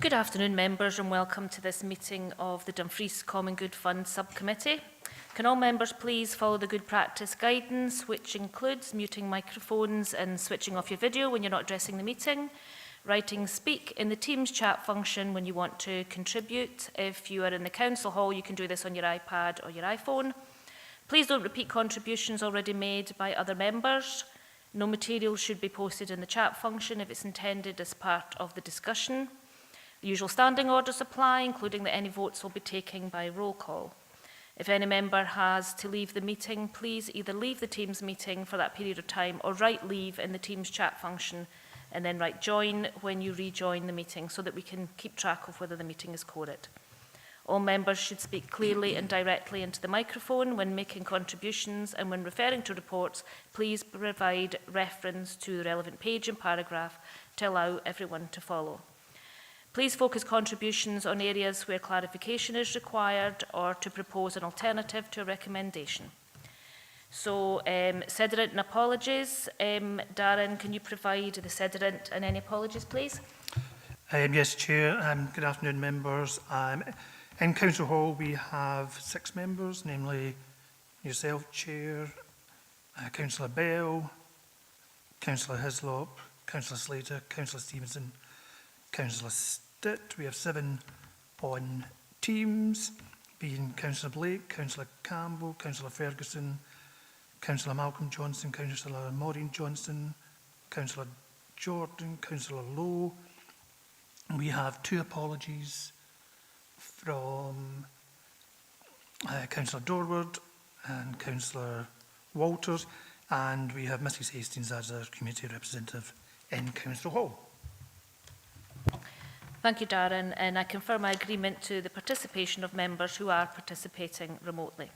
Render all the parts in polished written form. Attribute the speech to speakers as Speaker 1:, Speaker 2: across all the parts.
Speaker 1: Good afternoon, members, and welcome to this meeting of the Dumfries Common Good Fund Subcommittee. Can all members please follow the good practice guidance, which includes muting microphones and switching off your video when you're not addressing the meeting, writing speak in the Teams chat function when you want to contribute. If you are in the council hall, you can do this on your iPad or your iPhone. Please don't repeat contributions already made by other members. No material should be posted in the chat function if it's intended as part of the discussion. The usual standing orders apply, including that any votes will be taken by roll call. If any member has to leave the meeting, please either leave the Teams meeting for that period of time or write leave in the Teams chat function and then write join when you rejoin the meeting so that we can keep track of whether the meeting is quorate. All members should speak clearly and directly into the microphone when making contributions, and when referring to reports, please provide reference to the relevant page and paragraph to allow everyone to follow. Please focus contributions on areas where clarification is required or to propose an alternative to a recommendation. So, sediment and apologies. Darren, can you provide the sediment and any apologies, please?
Speaker 2: Yes, Chair. Good afternoon, members. In Council Hall, we have 6 members, namely yourself, Chair, Councillor Bell, Councillor Hislop, Councillor Slater, Councillor Stevenson, Councillor Stitt. We have 7 on Teams, being Councillor Blake, Councillor Campbell, Councillor Ferguson, Councillor Malcolm Johnson, Councillor Maureen Johnson, Councillor Jordan, Councillor Lowe. We have 2 apologies from Councillor Dorward and Councillor Walters, and we have Mrs Hastings as our community representative in Council Hall.
Speaker 1: Thank you, Darren, and I confirm my agreement to the participation of members who are participating remotely.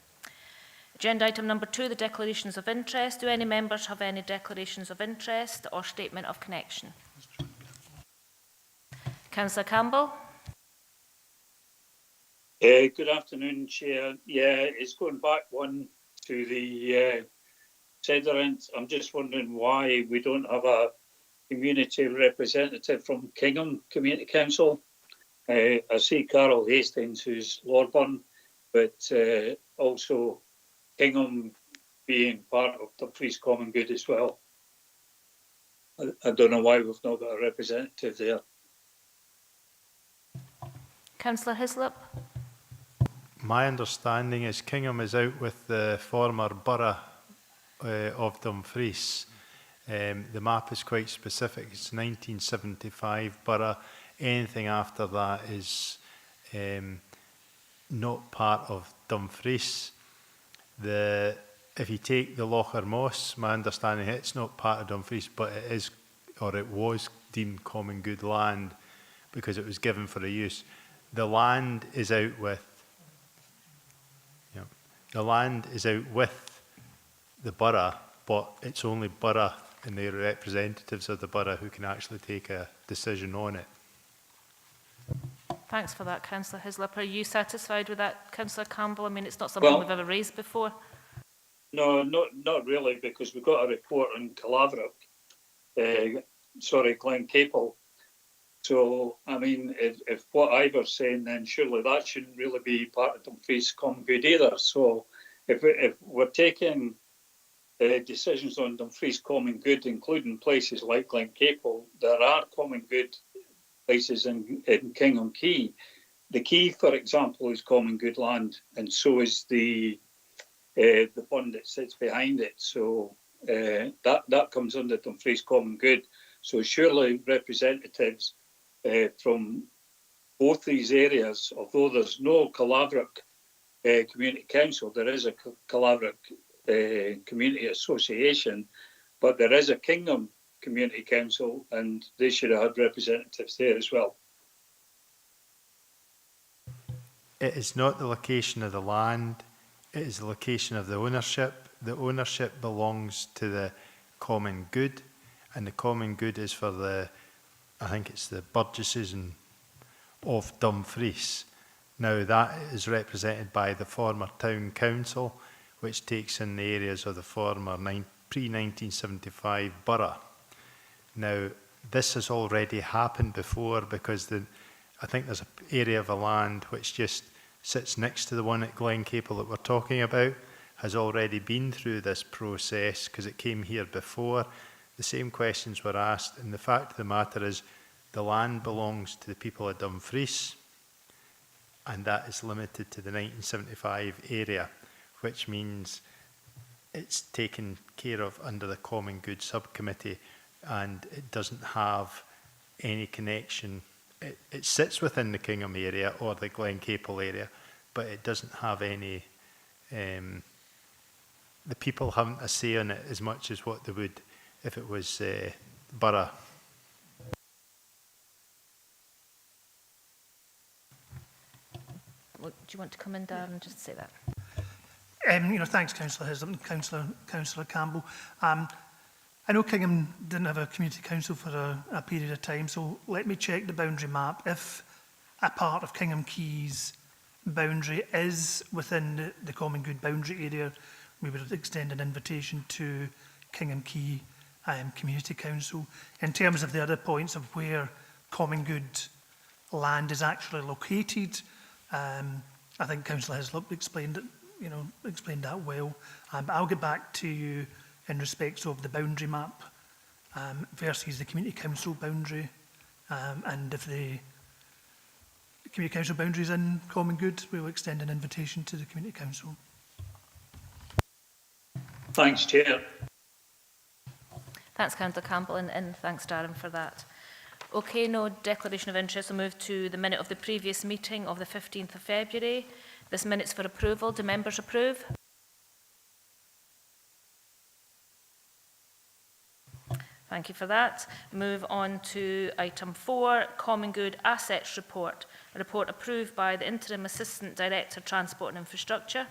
Speaker 1: Agenda item number 2, the declarations of interest. Do any members have any declarations of interest or statement of connection? Councillor Campbell.
Speaker 3: Good afternoon, Chair. Yeah, it's going back one to the sediment. I'm just wondering why we don't have a community representative from Kingham Community Council. I see Carol Hastings, who's Lorburn, but also Kingham being part of Dumfries Common Good as well. I don't know why we've not got a representative there.
Speaker 1: Councillor Hislop.
Speaker 4: My understanding is Kingham is out with the former borough of Dumfries. The map is quite specific. It's 1975 borough. Anything after that is not part of Dumfries. If you take the Locher Moss, my understanding it's not part of Dumfries, but it is, or it was deemed common good land because it was given for a use. The land is out with. The land is out with the borough, but it's only borough and the representatives of the borough who can actually take a decision on it.
Speaker 1: Thanks for that, Councillor Hislop. Are you satisfied with that, Councillor Campbell? I mean, it's not something we've ever raised before.
Speaker 3: No, not really, because we've got a report on Glen Capel. So, I mean, if what Ivor's saying, then surely that shouldn't really be part of Dumfries Common Good either. So, if we're taking decisions on Dumfries Common Good, including places like Glen Capel, there are common good places in Kingham Quay. The Quay, for example, is common good land, and so is the fund that sits behind it. So that comes under Dumfries Common Good. So surely representatives from both these areas, although there's no Calaverick Community Council, there is a Calaverick Community Association, but there is a Kingham Community Council, and they should have had representatives there as well.
Speaker 4: It is not the location of the land, it is the location of the ownership. The ownership belongs to the common good, and the common good is for I think it's the Burgesses of Dumfries. Now that is represented by the former town council, which takes in the areas of the former pre-1975 borough. Now, this has already happened before because I think there's an area of the land which just sits next to the one at Glen Capel that we're talking about, has already been through this process because it came here before. The same questions were asked, and the fact of the matter is the land belongs to the people of Dumfries, and that is limited to the 1975 area, which means it's taken care of under the Common Good Subcommittee, and it doesn't have any connection. It sits within the Kingham area or the Glen Capel area, but it doesn't have any, the people haven't a say in it as much as what they would if it was borough.
Speaker 1: Well, do you want to come in, Darren, and just say that?
Speaker 2: Thanks, Councillor Hislop and Councillor Campbell. I know Kingham didn't have a community council for a period of time, so let me check the boundary map. If a part of Kingham Quay's boundary is within the Common Good boundary area, we would extend an invitation to Kingham Quay Community Council. In terms of the other points of where Common Good land is actually located, I think Councillor Hislop explained it, explained that well. But I'll get back to you in respect of the boundary map versus the community council boundary, and if the community council boundary is in Common Good, we will extend an invitation to the community council.
Speaker 3: Thanks, Chair.
Speaker 1: Thanks, Councillor Campbell, and thanks, Darren, for that. Okay, no declaration of interest. We'll move to the minute of the previous meeting of the 15th of February. This minute's for approval. Do members approve? Thank you for that. Move on to item 4, Common Good Assets Report, a report approved by the Interim Assistant Director, Transport and Infrastructure.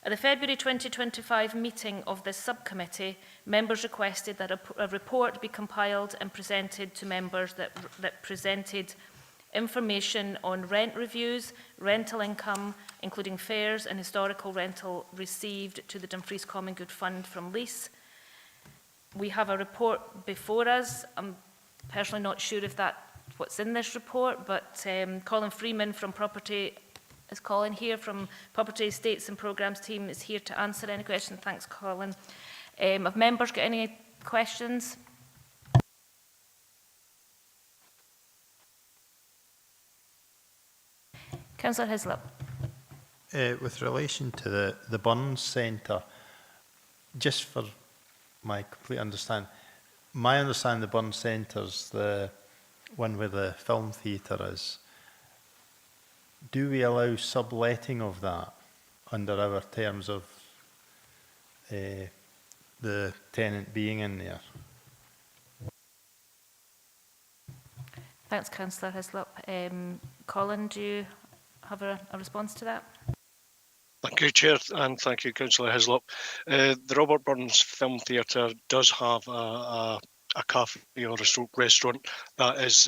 Speaker 1: At the February 2025 meeting of this subcommittee, members requested that a report be compiled and presented to members that presented information on rent reviews, rental income, including fares and historical rental received to the Dumfries Common Good Fund from lease. We have a report before us. I'm personally not sure if that's what's in this report, but Colin Freeman from Property, is Colin here from Property, Estates and Programmes team is here to answer any questions. Thanks, Colin. Have members got any questions? Councillor Hislop.
Speaker 4: With relation to the Burns Centre, just for my complete understanding, my understanding the Burns Centre's the one where the film theatre is. Do we allow subletting of that under our terms of the tenant being in there?
Speaker 1: Thanks, Councillor Hislop. Colin, do you have a response to that?
Speaker 5: Thank you, Chair, and thank you, Councillor Hislop. The Robert Burns Film Theatre does have a cafe or a restaurant that is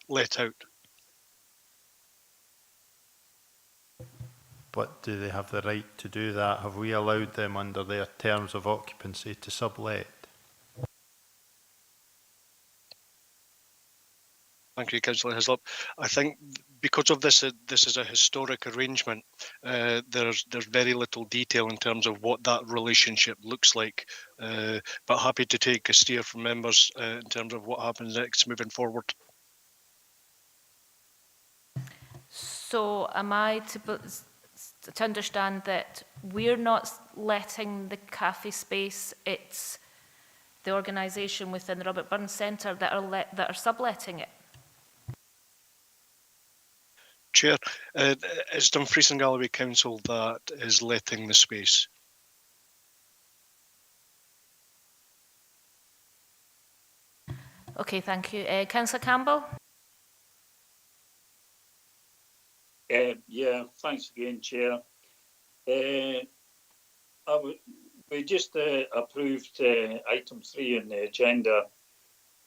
Speaker 5: let out.
Speaker 4: But do they have the right to do that? Have we allowed them under their terms of occupancy to sublet?
Speaker 5: Thank you, Councillor Hislop. I think because of this is a historic arrangement, there's very little detail in terms of what that relationship looks like. But happy to take a steer from members in terms of what happens next moving forward.
Speaker 1: So am I to understand that we're not letting the cafe space, it's the organisation within the Robert Burns Centre that are subletting it?
Speaker 5: Chair, it's Dumfries and Galloway Council that is letting the space.
Speaker 1: Okay, thank you. Councillor Campbell?
Speaker 3: Yeah, thanks again, Chair. We just approved item 3 on the agenda,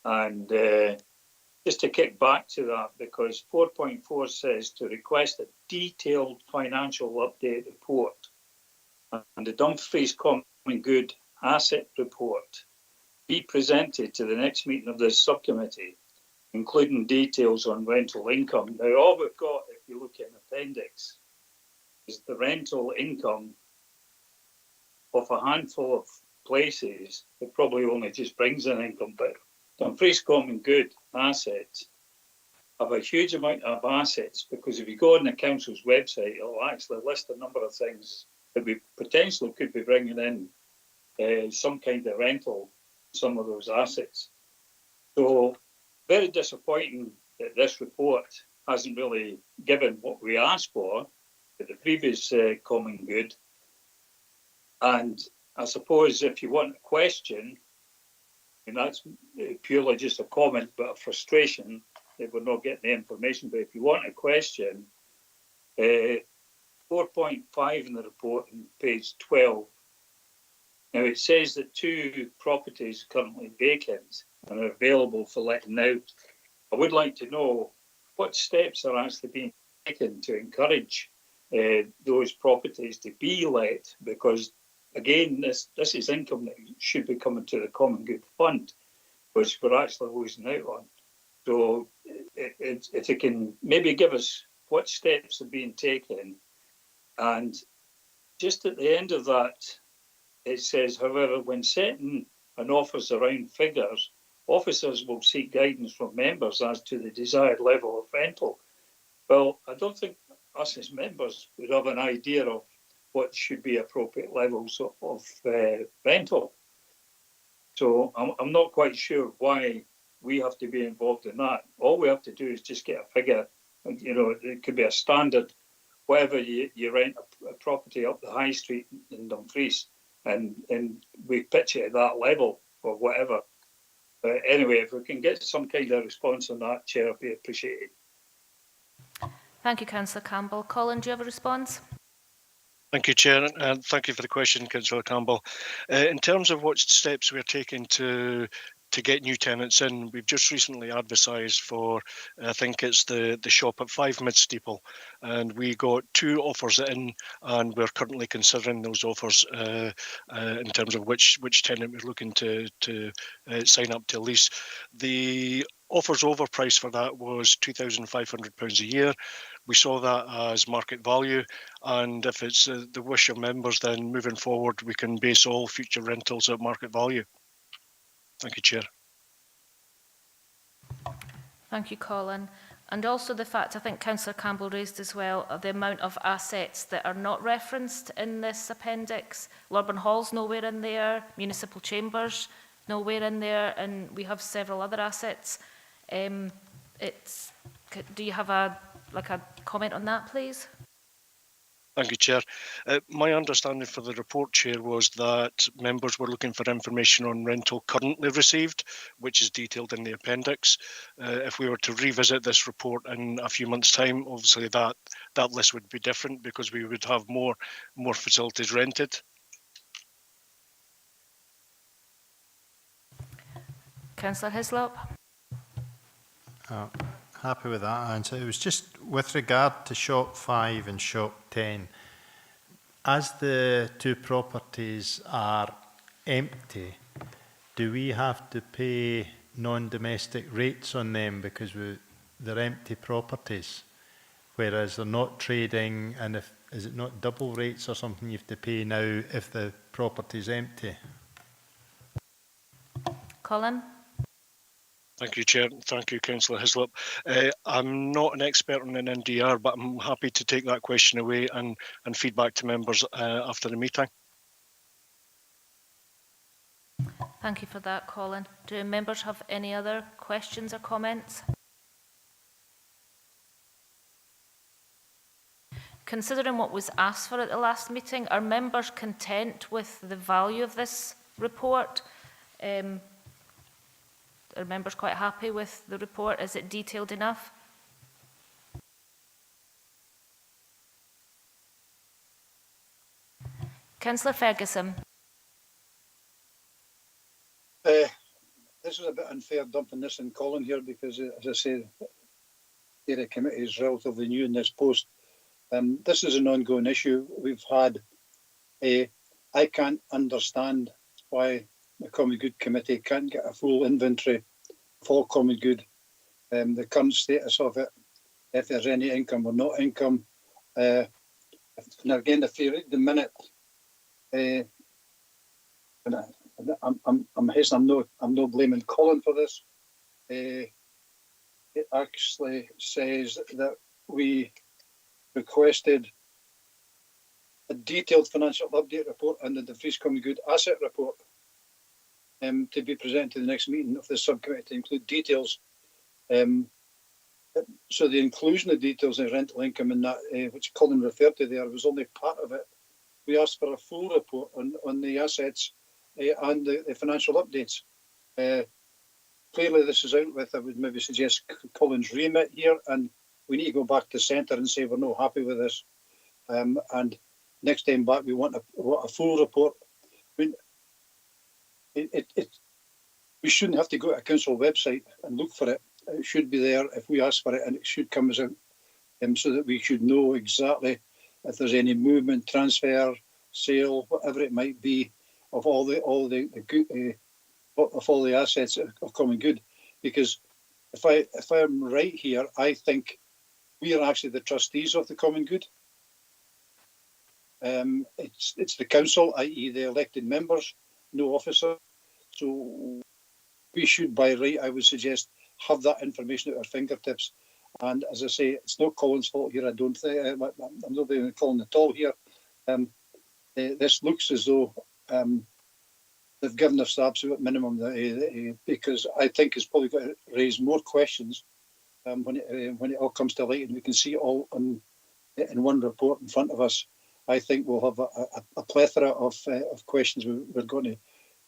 Speaker 3: and just to kick back to that, because 4.4 says to request a detailed financial update report, and the Dumfries Common Good Asset Report be presented to the next meeting of this subcommittee. including details on rental income. Now, all we've got, if you look at an appendix, is the rental income of a handful of places. It probably only just brings an income, but Dumfries Common Good assets have a huge amount of assets, because if you go on the council's website, it'll actually list a number of things that we potentially could be bringing in some kind of rental, some of those assets. So very disappointing that this report hasn't really given what we asked for at the previous Common Good. And I suppose if you want a question, and that's purely just a comment, but a frustration that we're not getting the information. But if you want a question, 4.5 in the report on page 12. Now it says that 2 properties currently vacant and are available for letting out. I would like to know what steps are actually being taken to encourage those properties to be let, because again, this is income that should be coming to the Common Good Fund, which we're actually losing out on. So if it can maybe give us what steps are being taken. And just at the end of that, it says, however, when setting an office around figures, officers will seek guidance from members as to the desired level of rental. Well, I don't think us as members would have an idea of what should be appropriate levels of rental. So I'm not quite sure why we have to be involved in that. All we have to do is just get a figure. You know, it could be a standard, whatever you rent a property up the high street in Dumfries, and we pitch it at that level or whatever. But anyway, if we can get some kind of response on that, Chair, I'd be appreciated.
Speaker 1: Thank you, Councillor Campbell. Colin, do you have a response?
Speaker 5: Thank you, Chair, and thank you for the question, Councillor Campbell. In terms of what steps we're taking to get new tenants in, we've just recently advertised for, I think it's the shop at 5 Mid-Steeple, and we got 2 offers in, and we're currently considering those offers in terms of which tenant we're looking to sign up to a lease. The offers over price for that was £2,500 a year. We saw that as market value, and if it's the wish of members, then moving forward we can base all future rentals at market value. Thank you, Chair.
Speaker 1: Thank you, Colin. And also the fact, I think Councillor Campbell raised as well, the amount of assets that are not referenced in this appendix. Lorburn Hall's nowhere in there, municipal chambers nowhere in there, and we have several other assets. Do you have a comment on that, please?
Speaker 5: Thank you, Chair. My understanding for the report, Chair, was that members were looking for information on rental currently received, which is detailed in the appendix. If we were to revisit this report in a few months' time, obviously that list would be different, because we would have more facilities rented.
Speaker 1: Councillor Hislop?
Speaker 4: Happy with that answer. It was just with regard to shop 5 and shop 10. As the 2 properties are empty, do we have to pay non-domestic rates on them because they're empty properties, whereas they're not trading? And is it not double rates or something you have to pay now if the property is empty?
Speaker 1: Colin?
Speaker 5: Thank you, Chair. Thank you, Councillor Hislop. I'm not an expert on an NDR, but I'm happy to take that question away and feed back to members after the meeting.
Speaker 1: Thank you for that, Colin. Do members have any other questions or comments? Considering what was asked for at the last meeting, are members content with the value of this report? Are members quite happy with the report? Is it detailed enough? Councillor Ferguson.
Speaker 6: This is a bit unfair dumping this in Colin here, because, as I say, the area committee is relatively new in this post. This is an ongoing issue. We've had I can't understand why the Common Good Committee can't get a full inventory of all Common Good the current status of it, if there's any income or not income. Now again, if you read the minute, and I'm hesitant. I'm not blaming Colin for this. It actually says that we requested a detailed financial update report and the Dumfries Common Good Asset Report to be presented to the next meeting of the subcommittee to include details. So the inclusion of details in rental income in that, which Colin referred to there, was only part of it. We asked for a full report on the assets and the financial updates. Clearly, this is out with, I would maybe suggest, Colin's remit here, and we need to go back to centre and say we're not happy with this. And next time back, we want a full report. I mean, we shouldn't have to go to a council website and look for it. It should be there if we ask for it, and it should come as a so that we should know exactly if there's any movement, transfer, sale, whatever it might be, of all the assets of common good. Because if I'm right here, I think we are actually the trustees of the common good. It's the council, i.e. the elected members, no officer. So we should, by right, I would suggest, have that information at our fingertips. And as I say, it's not Colin's fault here. I don't think I'm not blaming Colin at all here. This looks as though they've given us the absolute minimum because I think it's probably going to raise more questions when it all comes to light and we can see it all in one report in front of us. I think we'll have a plethora of questions we're going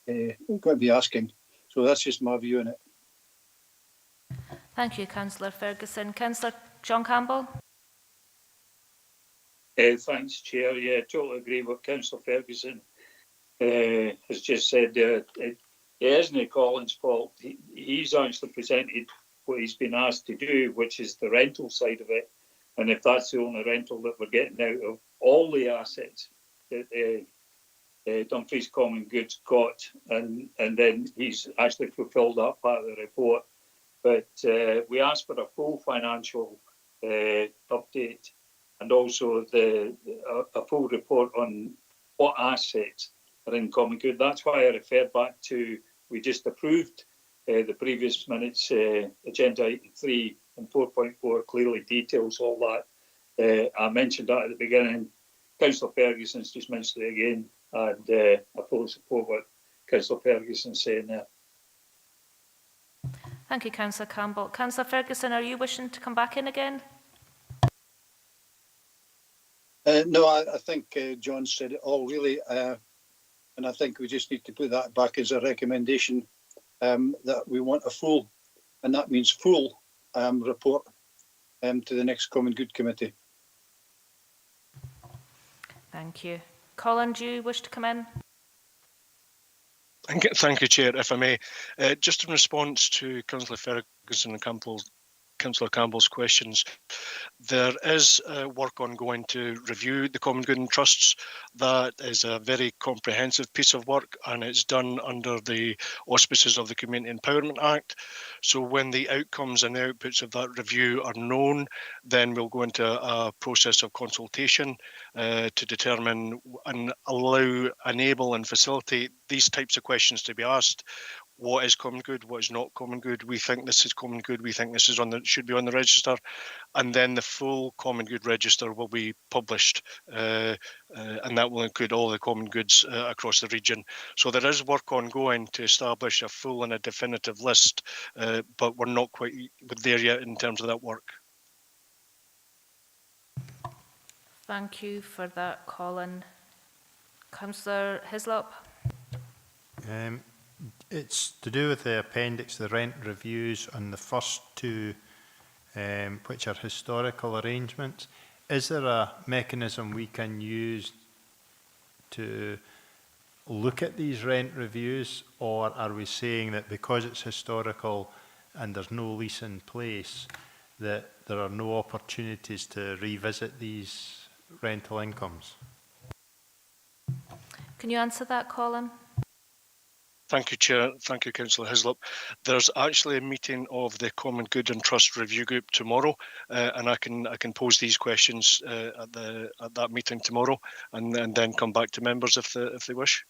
Speaker 6: to be asking. So that's just my view on it.
Speaker 1: Thank you, Councillor Ferguson. Councillor John Campbell.
Speaker 3: Thanks, Chair. Yeah, totally agree with Councillor Ferguson has just said there. It isn't Colin's fault. He's actually presented what he's been asked to do, which is the rental side of it. And if that's the only rental that we're getting out of all the assets that Dumfries Common Goods got, and then he's actually fulfilled that part of the report. But we asked for a full financial update and also a full report on what assets are in common good. That's why I referred back to, we just approved the previous minutes, agenda item 3 and 4.4 clearly details all that. I mentioned that at the beginning. Councillor Ferguson's just mentioned it again, and I fully support what Councillor Ferguson's saying there.
Speaker 1: Thank you, Councillor Campbell. Councillor Ferguson, are you wishing to come back in again?
Speaker 6: No, I think John said it all really, and I think we just need to put that back as a recommendation that we want a full, and that means full report to the next Common Good Committee.
Speaker 1: Thank you. Colin, do you wish to come in?
Speaker 5: Thank you, Chair. If I may, just in response to Councillor Ferguson and Councillor Campbell's questions, there is work ongoing to review the Common Good and Trusts. That is a very comprehensive piece of work, and it's done under the auspices of the Community Empowerment Act. So when the outcomes and the outputs of that review are known, then we'll go into a process of consultation to determine and enable and facilitate these types of questions to be asked. What is common good? What is not common good? We think this is common good. We think this is should be on the register, and then the full common good register will be published, and that will include all the common goods across the region. So there is work ongoing to establish a full and a definitive list, but we're not quite there yet in terms of that work.
Speaker 1: Thank you for that, Colin. Councillor Hislop.
Speaker 4: It's to do with the appendix, the rent reviews on the first two, which are historical arrangements. Is there a mechanism we can use to look at these rent reviews, or are we saying that because it's historical and there's no lease in place, that there are no opportunities to revisit these rental incomes?
Speaker 1: Can you answer that, Colin?
Speaker 5: Thank you, Chair. Thank you, Councillor Hislop. There's actually a meeting of the Common Good and Trust Review Group tomorrow, and I can pose these questions at that meeting tomorrow, and then come back to members if they wish.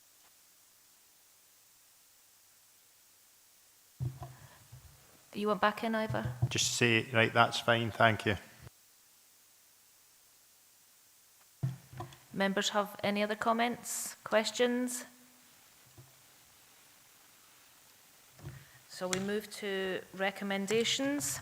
Speaker 1: You want back in, Ivor?
Speaker 4: Just say, right, that's fine, thank you.
Speaker 1: Members have any other comments, questions? So we move to recommendations.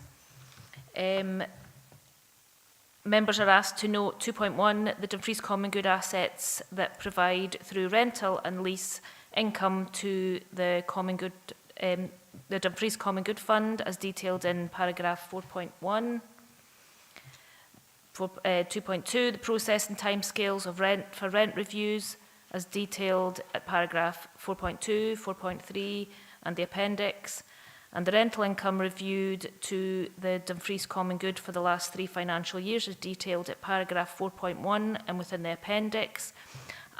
Speaker 1: Members are asked to note 2.1, the Dumfries Common Good assets that provide through rental and lease income to the Common Good, the Dumfries Common Good Fund, as detailed in paragraph 4.1. 2.2, the process and timescales of rent reviews, as detailed at paragraph 4.2, 4.3, and the appendix, and the rental income reviewed to the Dumfries Common Good for the last 3 financial years, as detailed at paragraph 4.1 and within the appendix.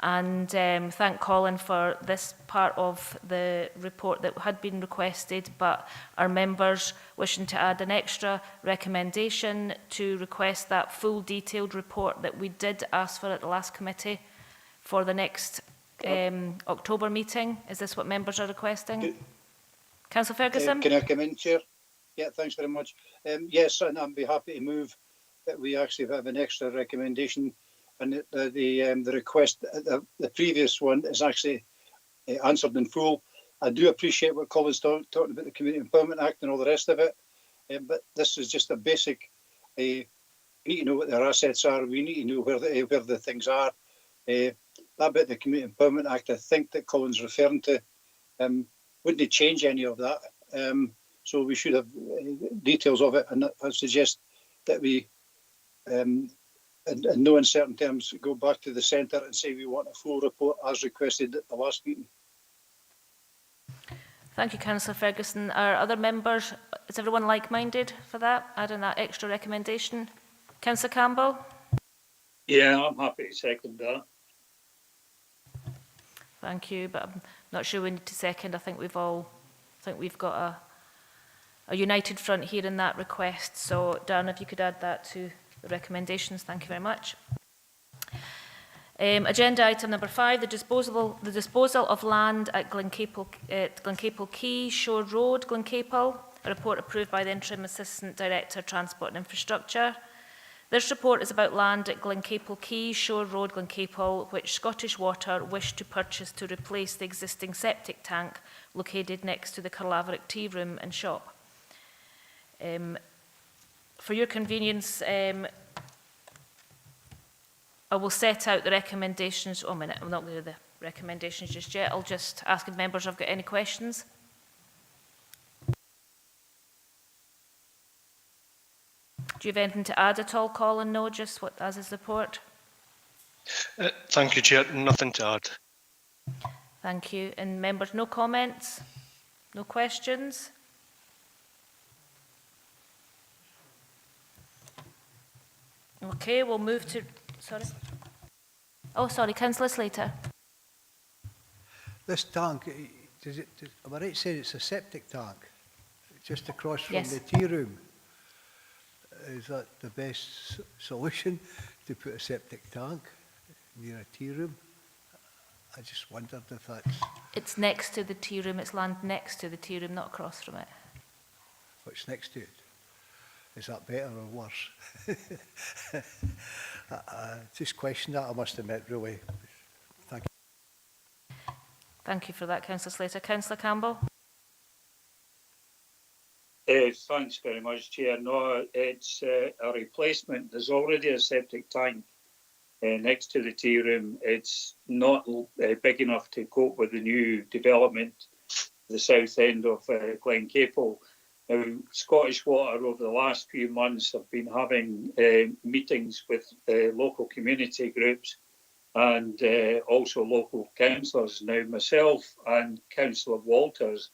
Speaker 1: And thank Colin for this part of the report that had been requested, but our members wishing to add an extra recommendation to request that full detailed report that we did ask for at the last committee for the next October meeting. Is this what members are requesting? Councillor Ferguson?
Speaker 6: Can I come in, Chair? Yeah, thanks very much. Yes, and I'd be happy to move that we actually have an extra recommendation, and the request, the previous one is actually answered in full. I do appreciate what Colin's talking about, the Community Empowerment Act and all the rest of it, but this is just a basic, we need to know what their assets are, we need to know where the things are. That bit of the Community Empowerment Act, I think that Colin's referring to, wouldn't change any of that. So we should have details of it, and I suggest that we, in no uncertain terms, go back to the centre and say we want a full report as requested at the last meeting.
Speaker 1: Thank you, Councillor Ferguson. Are other members, is everyone like-minded for that, adding that extra recommendation? Councillor Campbell?
Speaker 3: Yeah, I'm happy to second that.
Speaker 1: Thank you, but I'm not sure we need to second. I think we've got a united front here in that request. So, Darren, if you could add that to the recommendations, thank you very much. Agenda item number 5, the disposal of land at Glencaple Quay, Shore Road, Glencaple. A report approved by the Interim Assistant Director, Transport and Infrastructure. This report is about land at Glencaple Quay, Shore Road, Glencaple, which Scottish Water wished to purchase to replace the existing septic tank located next to the Carlaverick tea room and shop. For your convenience, I will set out the recommendations. Oh, a minute, I'm not going to do the recommendations just yet. I'll just ask if members have got any questions. Do you have anything to add at all, Colin? No, just what as is the report?
Speaker 5: Thank you, Chair. Nothing to add.
Speaker 1: Thank you. And members, no comments? No questions? Okay, we'll move to... Sorry. Oh, sorry, Councillor Slater.
Speaker 7: This tank, am I right saying it's a septic tank? Just across from
Speaker 1: Yes.
Speaker 7: the tea room? Is that the best solution, to put a septic tank near a tea room? I just wondered if that's...
Speaker 1: It's next to the tea room. It's land next to the tea room, not across from it.
Speaker 7: What's next to it? Is that better or worse? I just questioned that, I must admit, really. Thank you.
Speaker 1: Thank you for that, Councillor Slater. Councillor Campbell?
Speaker 3: Thanks very much, Chair. No, it's a replacement. There's already a septic tank next to the tea room. It's not big enough to cope with the new development, the south end of Glencaple. Now, Scottish Water over the last few months have been having meetings with local community groups and also local councillors. Now, myself and Councillor Walters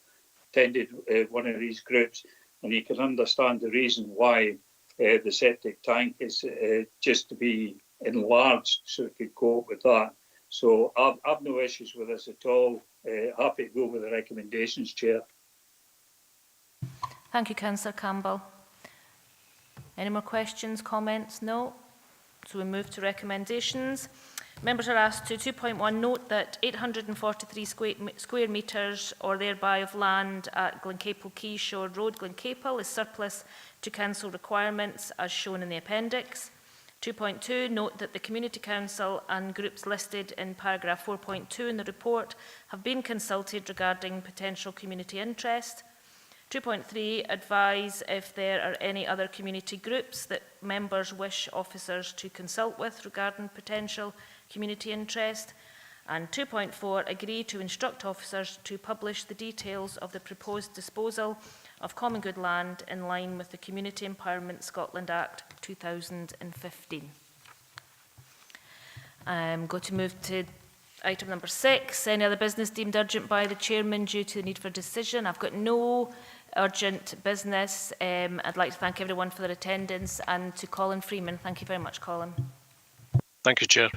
Speaker 3: attended one of these groups, and you can understand the reason why the septic tank is just to be enlarged so it could cope with that. So I've no issues with this at all. happy to go with the recommendations, Chair.
Speaker 1: Thank you, Councillor Campbell. Any more questions, comments? No. So we move to recommendations. Members are asked to 2.1 note that 843 square metres or thereby of land at Glencaple Quayshore Road, Glencaple, is surplus to council requirements as shown in the appendix. 2.2, note that the Community Council and groups listed in paragraph 4.2 in the report have been consulted regarding potential community interest. 2.3, advise if there are any other community groups that members wish officers to consult with regarding potential community interest. And 2.4, agree to instruct officers to publish the details of the proposed disposal of common good land in line with the Community Empowerment Scotland Act 2015. I'm going to move to item number 6, any other business deemed urgent by the chairman due to the need for decision. I've got no urgent business. I'd like to thank everyone for their attendance, and to Colin Freeman, thank you very much, Colin.
Speaker 5: Thank you, Chair.